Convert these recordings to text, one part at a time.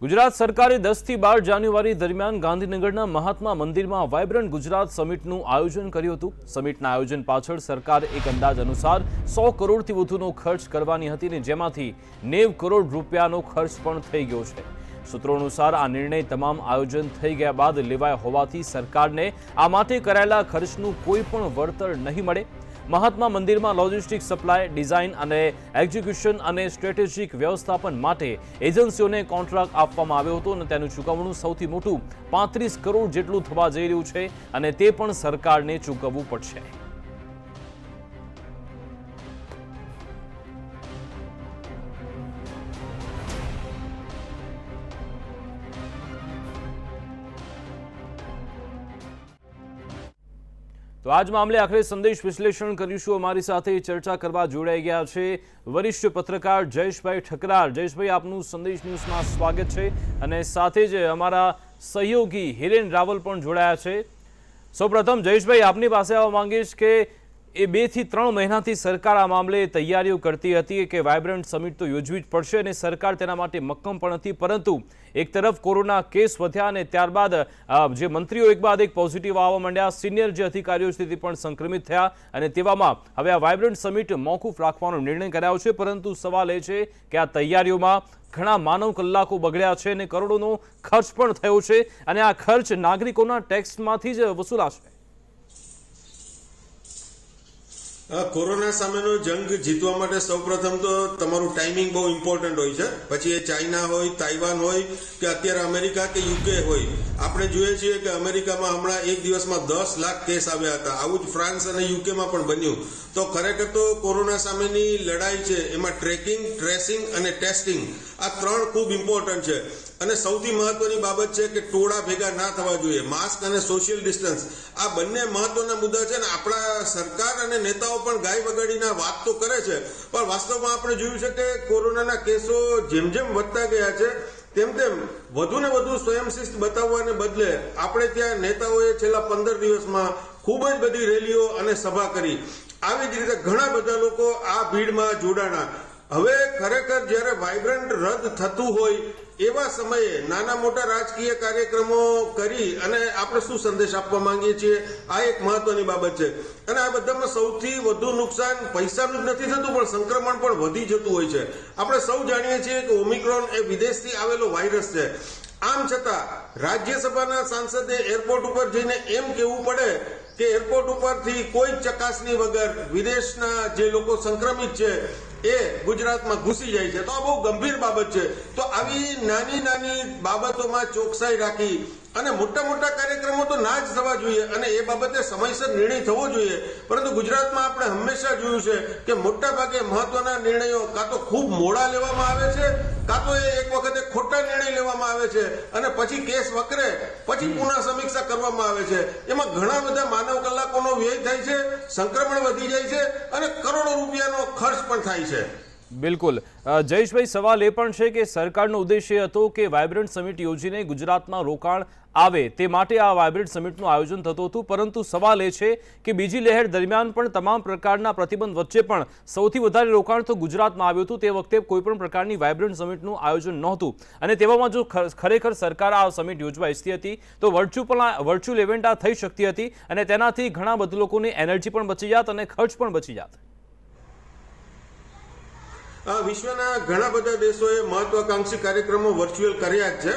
ગુજરાત સરકારે 10 થી 12 જાન્યુઆરી દરમિયાન ગાંધીનગરના મહાત્મા મંદિરમાં વાઇબ્રન્ટ ગુજરાત સમિટનું આયોજન કર્યું હતું। સમિટના આયોજન પાછળ સરકાર એક અંદાજ અનુસાર 100 કરોડથી વધુનો ખર્ચ કરવાની હતી અને જેમાંથી 90 કરોડ રૂપિયાનો ખર્ચ પણ થઈ ગયો છે। સૂત્રો અનુસાર આ નિર્ણય તમામ આયોજન થઈ ગયા બાદ લેવાયો હોવાથી સરકારને આ માટે કરાયેલા ખર્ચનું કોઈ પણ વળતર નહીં મળે। મહાત્મા મંદિરમાં લોજિસ્ટિક સપ્લાય, ડિઝાઇન અને એક્ઝિક્યુશન અને સ્ટ્રેટેજિક વ્યવસ્થાપન માટે એજન્સીઓને કોન્ટ્રાક્ટ આપવામાં આવ્યો હતો અને તેનું ચૂકવણું સૌથી મોટું 35 કરોડ જેટલું થવા જઈ રહ્યું છે અને તે પણ સરકારને ચૂકવવું પડશે। તો આજ મામલે આખરે સંદેશ વિશ્લેષણ કરીશું। અમારી સાથે ચર્ચા કરવા જોડાઈ ગયા છે વરિષ્ઠ પત્રકાર જયેશભાઈ ઠકરાર। જયેશભાઈ, આપનું સંદેશ ન્યૂઝમાં સ્વાગત છે અને સાથે જ અમારા સહયોગી હિરેન રાવલ પણ જોડાયા છે। સૌપ્રથમ જયેશભાઈ, આપની પાસે આવવા માંગીશ કે એ 2 થી 3 મહિનાથી સરકાર આ મામલે તૈયારીઓ કરતી હતી કે વાઇબ્રન્ટ સમિટ તો યોજવી જ પડશે અને સરકાર તેના માટે મક્કમ પણ હતી, પરંતુ એક તરફ કોરોના કેસ વધ્યા અને ત્યારબાદ જે મંત્રીઓ એક બાદ એક પોઝિટિવ આવવા માંડ્યા, સિનિયર જે અધિકારીઓ છે તે પણ સંક્રમિત થયા અને તેવામાં હવે આ વાઇબ્રન્ટ સમિટ મોકૂફ રાખવાનો નિર્ણય કરાયો છે। પરંતુ સવાલ એ છે કે આ તૈયારીઓમાં ઘણા માનવ કલાકો બગડ્યા છે અને કરોડોનો ખર્ચ પણ થયો છે અને આ ખર્ચ નાગરિકોના ટેક્સમાંથી જ વસૂલાશે। કોરોના સામેનો જંગ જીતવા માટે સૌપ્રથમ તો તમારું ટાઈમિંગ બહુ ઇમ્પોર્ટન્ટ હોય છે। પછી એ ચાઇના હોય, તાઇવાન હોય કે અત્યારે અમેરિકા કે યુકે હોય, આપણે જોઈએ છીએ કે અમેરિકામાં હમણાં એક દિવસમાં 10 લાખ કેસ આવ્યા હતા। આવું જ ફ્રાન્સ અને યુકેમાં પણ બન્યું। તો ખરેખર તો કોરોના સામેની લડાઈ છે એમાં ટ્રેકિંગ, ટ્રેસિંગ અને ટેસ્ટિંગ આ 3 ખૂબ ઇમ્પોર્ટન્ટ છે અને સૌથી મહત્વની બાબત છે કે ટોળા ભેગા ના થવા જોઈએ। માસ્ક અને સોશિયલ ડિસ્ટન્સ આ બંને મહત્વના મુદ્દા છે ને આપણા સરકાર અને નેતાઓ પણ ગાય વગાડીના વાત તો કરે છે, પણ વાસ્તવમાં આપણે જોયું છે કે કોરોનાના કેસો જેમ જેમ વધતા ગયા છે તેમ તેમ વધુ ને વધુ સ્વયંશિસ્ત બતાવવાને બદલે આપણે ત્યાં નેતાઓએ છેલ્લા 15 દિવસમાં ખૂબ જ બધી રેલીઓ અને સભા કરી। આવી જ રીતે ઘણા બધા લોકો આ ભીડમાં જોડાણા। હવે ખરેખર જ્યારે વાઇબ્રન્ટ રદ થતું હોય એવા સમયે નાના મોટા રાજકીય કાર્યક્રમો કરી અને આપણે શું સંદેશ આપવા માંગીએ છીએ, આ એક મહત્વની બાબત છે। અને આ બધામાં સૌથી વધુ નુકસાન પૈસાનું જ નથી થતું, પણ સંક્રમણ પણ વધી જતું હોય છે। આપણે સૌ જાણીએ છીએ કે ઓમિક્રોન એ વિદેશથી આવેલો વાયરસ છે। આમ છતાં રાજ્યસભાના સાંસદે એરપોર્ટ ઉપર જઈને એમ કહેવું પડે કે એરપોર્ટ ઉપરથી કોઈ ચકાસણી વગર વિદેશના જે લોકો સંક્રમિત છે એ ગુજરાતમાં ઘૂસી જાય છે, તો આ બહુ ગંભીર બાબત છે। તો આવી નાની નાની બાબતોમાં ચોકસાઈ રાખી અને મોટા મોટા કાર્યક્રમો તો ના જ થવા જોઈએ અને એ બાબતે સમયસર નિર્ણય થવો જોઈએ। પરંતુ ગુજરાતમાં આપણે હંમેશા જોયું છે કે મોટા ભાગે મહત્વના નિર્ણયો કાં તો ખૂબ મોડા લેવામાં આવે છે, કાં તો એ એક વખતે ખોટા નિર્ણય લેવામાં આવે છે અને પછી કેસ વકરે પછી પુનઃ સમીક્ષા કરવામાં આવે છે। એમાં ઘણા બધા માનવ કલાકોનો વ્યય થાય છે, સંક્રમણ વધી જાય છે અને કરોડો રૂપિયાનો ખર્ચ પણ થાય છે। બિલકુલ જયેશભાઈ, સવાલ એ પણ છે કે સરકારનો ઉદ્દેશ્ય હતો કે વાઇબ્રન્ટ સમિટ યોજીને ગુજરાતમાં રોકાણ આવે તે માટે આ વાઇબ્રન્ટ સમિટનું આયોજન થતું હતું, પરંતુ સવાલ એ છે કે બીજી લહેર દરમિયાન પણ તમામ પ્રકારના પ્રતિબંધ વચ્ચે પણ સૌથી વધારે રોકાણ તો ગુજરાતમાં આવ્યું હતું। તે વખતે કોઈ પણ પ્રકારની વાઇબ્રન્ટ સમિટનું આયોજન નહોતું અને તેવામાં જો ખરેખર સરકાર આ સમિટ યોજવા ઈચ્છતી હતી તો વર્ચ્યુઅલ ઇવેન્ટ આ થઈ શકતી હતી અને તેનાથી ઘણા બધા લોકોની એનર્જી પણ બચી જાત અને ખર્ચ પણ બચી જાત। વિશ્વના ઘણા બધા દેશોએ મહત્વાકાંક્ષી કાર્યક્રમો વર્ચ્યુઅલ કર્યા જ છે,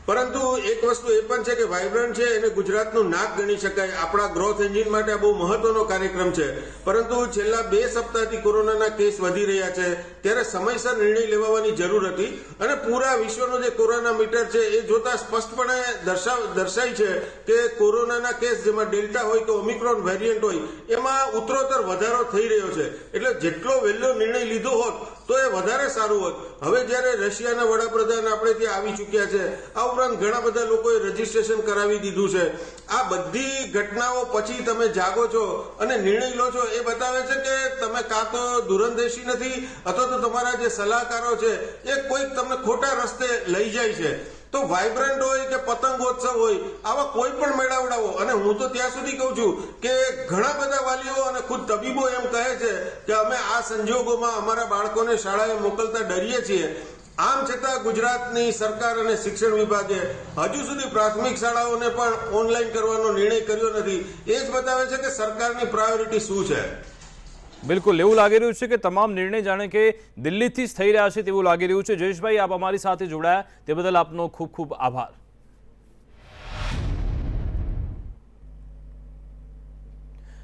પરંતુ એક વસ્તુ એ પણ છે કે વાઇબ્રન્ટ છે એને ગુજરાતનું નાક ગણી શકાય। આપણા ગ્રોથ એન્જિન માટે આ બહુ મહત્વનો કાર્યક્રમ છે, પરંતુ છેલ્લા 2 સપ્તાહથી કોરોનાના કેસ વધી રહ્યા છે ત્યારે સમયસર નિર્ણય લેવાની જરૂર હતી અને પૂરા વિશ્વનો જે કોરોના મીટર છે એ જોતા સ્પષ્ટપણે દર્શાય છે કે કોરોનાના કેસ જેમાં ડેલ્ટા હોય કે ઓમિક્રોન વેરિયન્ટ હોય એમાં ઉત્તરોત્તર વધારો થઈ રહ્યો છે। એટલે જેટલો વહેલો નિર્ણય લીધો હોત તો એ વધારે સારું હોત। હવે જ્યારે રશિયાના વડાપ્રધાન આપણે ત્યાં આવી ચૂક્યા છે, આ ઉપરાંત ઘણા બધા લોકોએ રજીસ્ટ્રેશન કરાવી દીધું છે। આ બધી ઘટનાઓ પછી તમે જાગો છો અને નિર્ણય લો છો એ બતાવે છે કે તમે કાં તો દૂરંદેશી નથી અથવા તો તમારા જે સલાહકારો છે એ કોઈક તમને ખોટા રસ્તે લઈ જાય છે। તો વાઇબ્રન્ટ હોય કે પતંગોત્સવ હોય, આવા કોઈ પણ મેળાવડાઓ, અને હું તો ત્યાં સુધી કહું છું કે ઘણા બધા વાલીઓ અને ખુદ તબીબો એમ કહે છે કે અમે આ સંજોગોમાં અમારા બાળકોને શાળાએ મોકલતા ડરીએ છીએ। આમ છતાં ગુજરાતની સરકાર અને શિક્ષણ વિભાગે હજુ સુધી પ્રાથમિક શાળાઓને પણ ઓનલાઈન કરવાનો નિર્ણય કર્યો નથી. એ જ બતાવે છે કે સરકારની પ્રાયોરિટી શું છે. બિલકુલ એવું લાગી રહ્યું છે કે તમામ નિર્ણય જાણે કે દિલ્હીથી જ થઈ રહ્યા છે તેવું લાગી રહ્યું છે. જયેશભાઈ, આપ અમારી સાથે જોડાયા તે બદલ આપનો ખૂબ ખૂબ આભાર.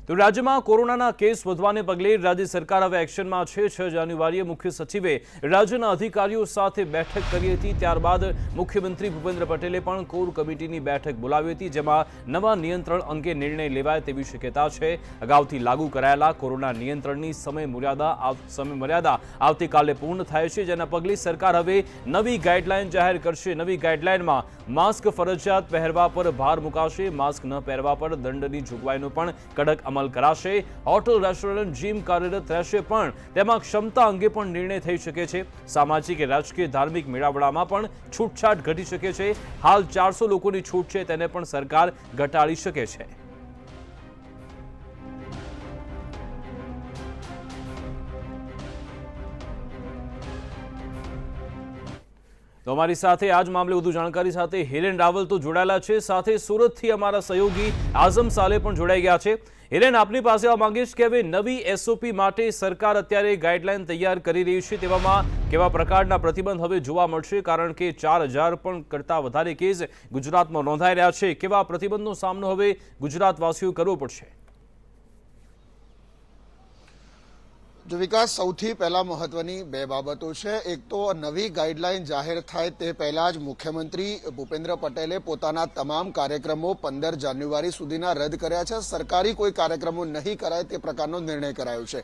તો રાજ્યમાં કોરોનાના કેસ વધવાને પગલે રાજ્ય સરકાર હવે એક્શનમાં છે. 6 જાન્યુઆરીએ મુખ્ય સચિવે રાજ્યના અધિકારીઓ સાથે બેઠક કરી હતી. ત્યારબાદ મુખ્યમંત્રી ભૂપેન્દ્ર પટેલે પણ કોર કમિટીની બેઠક બોલાવી હતી, જેમાં નવા નિયંત્રણ અંગે નિર્ણય લેવાય તેવી શક્યતા છે. અગાઉથી લાગુ કરાયેલા કોરોના નિયંત્રણની સમયમર્યાદા આવતીકાલે પૂર્ણ થાય છે, જેના પગલે સરકાર હવે નવી ગાઈડલાઈન જાહેર કરશે. નવી ગાઈડલાઈનમાં માસ્ક ફરજિયાત પહેરવા પર ભાર મુકાશે. માસ્ક ન પહેરવા પર દંડની જોગવાઈનો પણ કડક અમલ કરાશે. હોટલ, રેસ્ટોરન્ટ, જીમ કાર્યરત રહેશે, પણ તેમાં ક્ષમતા અંગે પણ નિર્ણય થઈ શકે છે. સામાજિક કે રાજકીય ધાર્મિક મેળાવડામાં પણ છૂટછાટ ઘટી શકે છે. હાલ 400 લોકોની છૂટ છે, તેને પણ સરકાર ઘટાડી શકે છે. તો અમારી સાથે આજ મામલે વધુ જાણકારી સાથે હિરેન રાવલ તો જોડાયેલા છે, સાથે સુરતથી અમારા સહયોગી આઝમ સાલે પણ જોડાઈ ગયા છે. હિરેન, આપની પાસે આ માંગીશ કે હવે નવી એસઓપી માટે સરકાર અત્યારે ગાઈડલાઈન તૈયાર કરી રહી છે, તેવામાં કેવા પ્રકારના પ્રતિબંધ હવે જોવા મળશે? કારણ કે 4000 પણ કરતાં વધારે કેસ ગુજરાતમાં નોંધાઈ રહ્યા છે. કેવા પ્રતિબંધનો સામનો હવે ગુજરાતવાસીઓ કરવો પડશે? જો વિકાસ, સૌથી પહેલા મહત્વની બે બાબતો છે. એક તો નવી ગાઈડલાઈન જાહેર થાય તે પહેલા જ મુખ્યમંત્રી ભૂપેન્દ્ર પટેલે પોતાના તમામ કાર્યક્રમો 15 જાન્યુઆરી સુધીના રદ કર્યા છે. સરકારી કોઈ કાર્યક્રમો નહીં કરાય તે પ્રકારનો નિર્ણય કરાયો છે.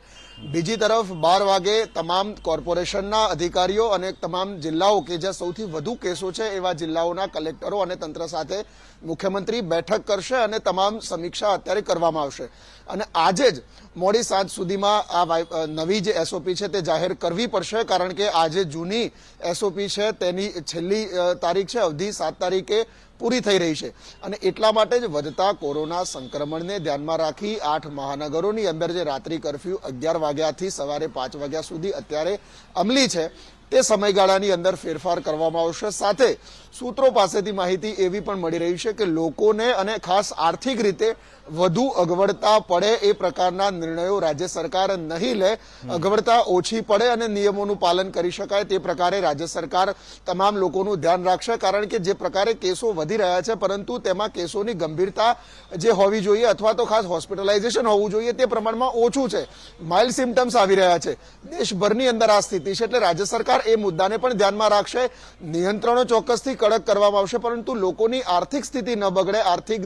બીજી તરફ 12 વાગે તમામ કોર્પોરેશનના અધિકારીઓ અને તમામ જિલ્લાઓ કે જ્યાં સૌથી વધુ કેસો છે એવા જિલ્લાઓના કલેક્ટરો અને તંત્ર સાથે મુખ્યમંત્રી બેઠક કરશે અને તમામ સમીક્ષા અત્યારે કરવામાં આવશે. અને આજે જ મોડી સાંજ સુધીમાં આ નવી જે એસઓપી છે તે જાહેર કરવી પડશે, કારણ કે આજે જૂની એસઓપી છે તેની છેલ્લી તારીખ છે, અવધિ 7 તારીખે પૂરી થઈ રહી છે. અને એટલા માટે જ વધતા કોરોના સંક્રમણને ધ્યાનમાં રાખી 8 મહાનગરોની અંદર જે રાત્રિ કર્ફ્યુ 11 વાગ્યાથી સવારે 5 વાગ્યા સુધી અત્યારે અમલી છે તે સમયગાળાની અંદર ફેરફાર કરવામાં આવશે. સાથે સૂત્રો પાસેથી માહિતી એવી પણ મળી રહી છે કે લોકોને અને ખાસ આર્થિક રીતે વધુ અગવડતા પડે એ પ્રકારના નિર્ણયો રાજ્ય સરકાર નહીં લે. અગવડતા ઓછી પડે અને નિયમોનું પાલન કરી શકાય તે પ્રકારે રાજ્ય સરકાર તમામ લોકોનું ધ્યાન રાખશે. કારણ કે જે પ્રકારે કેસો વધી રહ્યા છે, પરંતુ તેમાં કેસોની ગંભીરતા જે હોવી જોઈએ અથવા તો ખાસ હોસ્પિટલાઇઝેશન હોવું જોઈએ તે પ્રમાણમાં ઓછું છે. માઇલ્ડ સિમ્ટમ્સ આવી રહ્યા છે. દેશભરની અંદર આ સ્થિતિ છે, એટલે રાજ્ય સરકાર એ મુદ્દાને પણ ધ્યાનમાં રાખશે. નિયંત્રણો ચોક્કસથી કડક કરવામાં આવશે, પરંતુ લોકોની આર્થિક સ્થિતિ ન બગડે, આર્થિક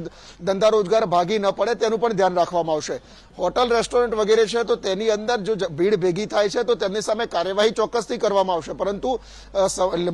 ધંધા રોજગાર ભાગી ન પડે તેનું પણ ધ્યાન રાખવામાં આવશે. હોટલ, રેસ્ટોરન્ટ વગેરે છે તો તેની અંદર જો ભીડ ભેગી થાય છે તો તેમની સામે કાર્યવાહી ચોક્કસથી કરવામાં આવશે, પરંતુ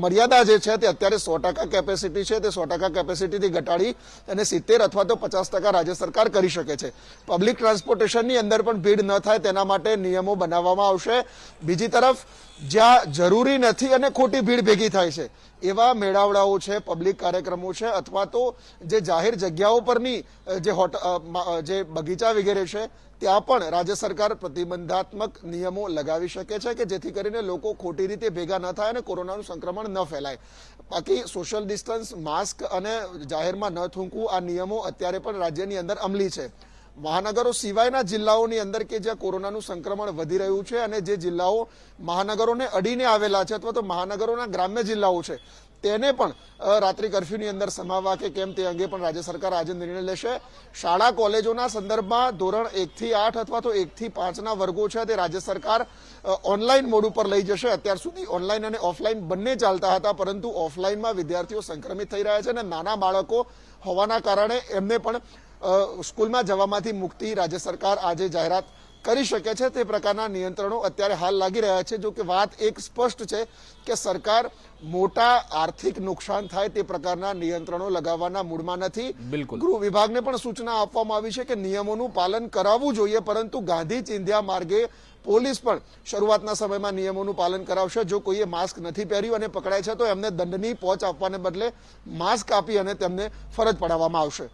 મર્યાદા જે છે તે અત્યારે 100% કેપેસિટી છે તે 100% કેપેસિટીથી ઘટાડી અને 70 અથવા તો 50% રાજ્ય સરકાર કરી શકે છે. પબ્લિક ટ્રાન્સપોર્ટેશનની અંદર પણ ભીડ ન થાય તેના માટે નિયમો બનાવવામાં આવશે. બીજી તરફ જ્યાં જરૂરી નથી અને ખોટી ભીડ ભેગી થાય છે એવા મેળાવડાઓ છે, પબ્લિક કાર્યક્રમો છે, અથવા તો જે જાહેર જગ્યાઓ પરની જે બગીચા વગેરે છે ત્યાં પણ રાજ્ય સરકાર પ્રતિબંધાત્મક નિયમો લગાવી શકે છે કે જેથી કરીને લોકો ખોટી રીતે ભેગા ન થાય અને કોરોનાનું સંક્રમણ ન ફેલાય. બાકી સોશિયલ ડિસ્ટન્સ, માસ્ક અને જાહેરમાં ન થૂંકવું આ નિયમો અત્યારે પણ રાજ્યની અંદર અમલી છે. મહાનગરો સિવાયના જિલ્લાઓની અંદર કે જ્યાં કોરોનાનું સંક્રમણ વધી રહ્યું છે અને જે જિલ્લાઓ મહાનગરોને અડીને આવેલા છે અથવા તો મહાનગરોના ગ્રામ્ય જિલ્લાઓ છે તેને પણ રાત્રિ કર્ફ્યુની અંદર સમાવવા કે કેમ તે અંગે પણ રાજ્ય સરકાર આજે નિર્ણય લેશે. શાળા કોલેજોના સંદર્ભમાં ધોરણ 1 થી 8 અથવા તો 1 થી 5ના વર્ગો છે તે રાજ્ય સરકાર ઓનલાઈન મોડ ઉપર લઈ જશે. અત્યાર સુધી ઓનલાઈન અને ઓફલાઈન બંને ચાલતા હતા, પરંતુ ઓફલાઈનમાં વિદ્યાર્થીઓ સંક્રમિત થઈ રહ્યા છે અને નાના બાળકો હોવાના કારણે એમને પણ સ્કૂલમાં જવામાંથી મુક્તિ રાજ્ય સરકાર આજે જાહેરાત કરી શકે છે. તે પ્રકારના નિયંત્રણો અત્યારે હાલ લાગી રહ્યા છે. જો કે વાત એક સ્પષ્ટ છે કે સરકાર મોટા આર્થિક નુકસાન થાય તે પ્રકારના નિયંત્રણો લગાવવાના મૂડમાં નથી. ગૃહ વિભાગને પણ સૂચના આપવામાં આવી છે કે નિયમોનું પાલન કરાવવું જોઈએ, પરંતુ ગાંધી ચિંધ્યા માર્ગે પોલીસ પણ શરૂઆતના સમયમાં નિયમોનું પાલન કરાવશે. જો કોઈએ માસ્ક નથી પહેર્યું અને પકડાય છે તો એમને દંડની પહોંચ આપવાને બદલે માસ્ક આપી અને તેમને ફરજ પડાવવામાં આવશે.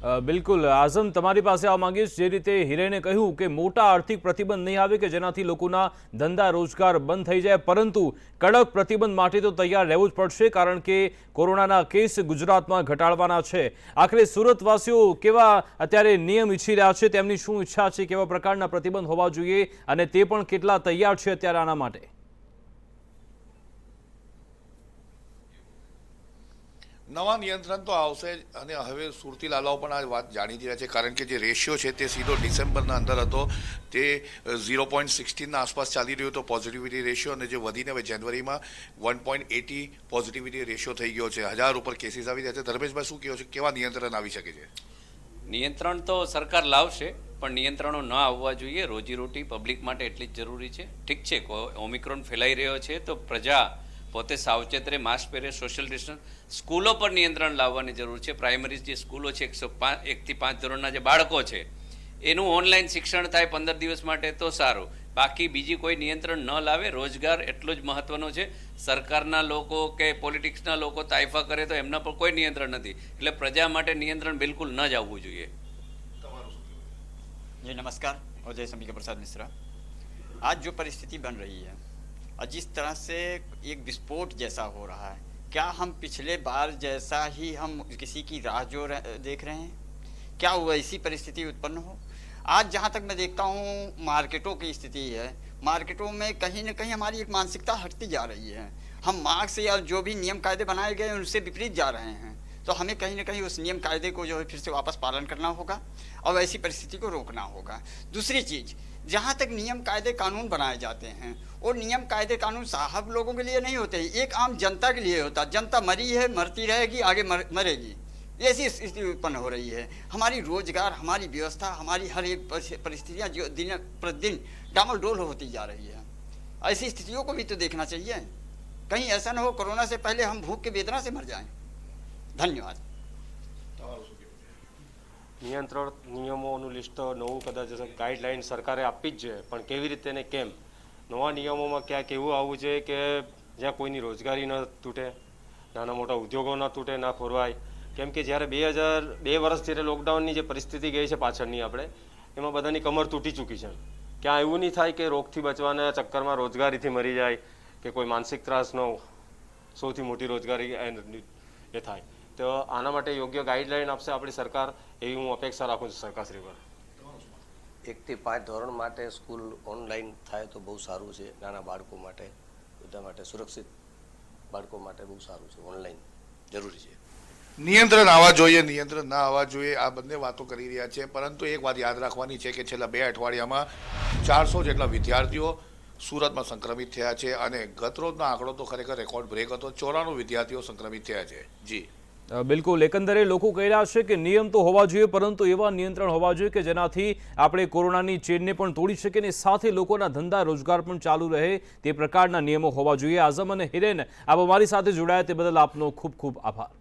બિલકુલ આઝમ, તમારી પાસે આવવા માંગીશ. જે રીતે હિરેને કહ્યું કે મોટા આર્થિક પ્રતિબંધ નહીં આવે કે જેનાથી લોકોના ધંધા રોજગાર બંધ થઈ જાય, પરંતુ કડક પ્રતિબંધ માટે તો તૈયાર રહેવું જ પડશે, કારણ કે કોરોનાના કેસ ગુજરાતમાં ઘટાડવાના છે. આખરે સુરતવાસીઓ કેવા અત્યારે નિયમ ઈચ્છી રહ્યા છે, તેમની શું ઈચ્છા છે, કેવા પ્રકારના પ્રતિબંધ હોવા જોઈએ અને તે પણ કેટલા તૈયાર છે અત્યારે આના માટે? નવા નિયંત્રણ તો આવશે અને હવે સુરતી લાલાઓ પણ આ વાત જાણી જ રહ્યા છે, કારણ કે જે રેશિયો છે તે સીધો ડિસેમ્બરના અંદર હતો, તે 0.16ના આસપાસ ચાલી રહ્યો હતો પોઝિટિવિટી રેશિયો, અને જે વધીને હવે જાન્યુઆરીમાં 1.80 પોઝિટિવિટી રેશિયો થઈ ગયો છે. 1000 ઉપર કેસીસ આવી રહ્યા છે. ધર્મેશભાઈ, શું કહો છો, કેવા નિયંત્રણ આવી શકે છે? નિયંત્રણ તો સરકાર લાવશે, પણ નિયંત્રણો ન આવવા જોઈએ. રોજીરોટી પબ્લિક માટે એટલી જ જરૂરી છે. ઠીક છે, ઓમિક્રોન ફેલાઈ રહ્યો છે તો પ્રજા પોતે સાવચેત રહે, માસ્ક પહેરે, સોશિયલ ડિસ્ટન્સ. સ્કૂલો પર નિયંત્રણ લાવવાની જરૂર છે. પ્રાઇમરી જે સ્કૂલો છે, 1 થી 5 ધોરણના જે બાળકો છે એનું ઓનલાઈન શિક્ષણ થાય 15 દિવસ માટે તો સારું. બાકી બીજી કોઈ નિયંત્રણ ન લાવે. રોજગાર એટલો જ મહત્વનો છે. સરકારના લોકો કે પોલિટિક્સના લોકો તાઇફા કરે તો એમના પર કોઈ નિયંત્રણ નથી. એટલે પ્રજા માટે નિયંત્રણ બિલકુલ ન જ આવવું જોઈએ. जी नमस्कार और जय अंबिका प्रसाद मिश्रा। आज जो परिस्थिति बन रही है और जिस तरह से एक विस्फोट जैसा हो रहा है, क्या हम पिछले बार जैसा ही हम किसी की राह जो देख रहे हैं? क्या वैसी परिस्थिति उत्पन्न हो? आज जहाँ तक मैं देखता हूँ मार्केटों की स्थिति है, मार्केटों में कहीं न कहीं हमारी एक मानसिकता हटती जा रही है। हम मार्क्स या जो भी नियम कायदे बनाए गए उनसे विपरीत जा रहे हैं, तो हमें कहीं न कहीं उस नियम कायदे को जो है फिर से वापस पालन करना होगा और ऐसी परिस्थिति को रोकना होगा। दूसरी चीज़, जहाँ तक नियम कायदे कानून बनाए जाते हैं, वो नियम कायदे कानून साहब लोगों के लिए नहीं होते, एक आम जनता के लिए होता। जनता मरी है, मरती रहेगी, आगे मरेगी, ऐसी स्थिति उत्पन्न हो रही है। हमारी रोजगार, हमारी व्यवस्था, हमारी हर एक परिस्थितियाँ जो दिन प्रतिदिन डामाडोल होती जा रही है। ऐसी स्थितियों को भी तो देखना चाहिए। कहीं ऐसा न हो कोरोना से पहले हम भूख के वेदना से मर जाएं। धन्यवाद। નિયંત્રણ નિયમોનું લિસ્ટ નવું કદાચ ગાઈડલાઇન સરકારે આપી જ છે, પણ કેવી રીતે ને કેમ? નવા નિયમોમાં ક્યાંક એવું આવવું જોઈએ કે જ્યાં કોઈની રોજગારી ન તૂટે, નાના મોટા ઉદ્યોગો ન તૂટે, ના ખોરવાય. કેમ કે જ્યારે 2 વર્ષ જ્યારે લોકડાઉનની જે પરિસ્થિતિ ગઈ છે પાછળની, આપણે એમાં બધાની કમર તૂટી ચૂકી છે. ક્યાં એવું નહીં થાય કે રોગથી બચવાના ચક્કરમાં રોજગારીથી મરી જાય કે કોઈ માનસિક ત્રાસનો સૌથી મોટી રોજગારી એ થાય. તો આના માટે યોગ્ય ગાઈડલાઈન આપશે આપણી સરકાર, એવી હું અપેક્ષા રાખું છું સરકારશ્રી પર. 1 થી 5 ધોરણ માટે સ્કૂલ ઓનલાઈન થાય તો બહુ સારું છે. નાના બાળકો માટે, બધા માટે, સુરક્ષિત બાળકો માટે બહુ સારું છે. ઓનલાઈન જરૂરી છે. નિયંત્રણ આવવા જોઈએ, નિયંત્રણ ના આવવા જોઈએ, આ બંને વાતો કરી રહ્યા છે. પરંતુ એક વાત યાદ રાખવાની છે કે છેલ્લા 2 અઠવાડિયામાં 400 જેટલા વિદ્યાર્થીઓ સુરતમાં સંક્રમિત થયા છે, અને ગતરોજનો આંકડો તો ખરેખર રેકોર્ડ બ્રેક હતો. 94 વિદ્યાર્થીઓ સંક્રમિત થયા છે. જી બિલકુલ, એકંદરે લોકો કહી રહ્યા છે કે નિયમ તો હોવા જોઈએ, પરંતુ એવા નિયંત્રણ હોવા જોઈએ કે જેનાથી આપણે કોરોનાની ચેનને પણ તોડી શકીએ અને સાથે લોકોના ધંધા રોજગાર પણ ચાલુ રહે, તે પ્રકારના નિયમો હોવા જોઈએ. આઝમ અને હિરેન, આપ અમારી સાથે જોડાયા તે બદલ આપનો ખૂબ ખૂબ આભાર.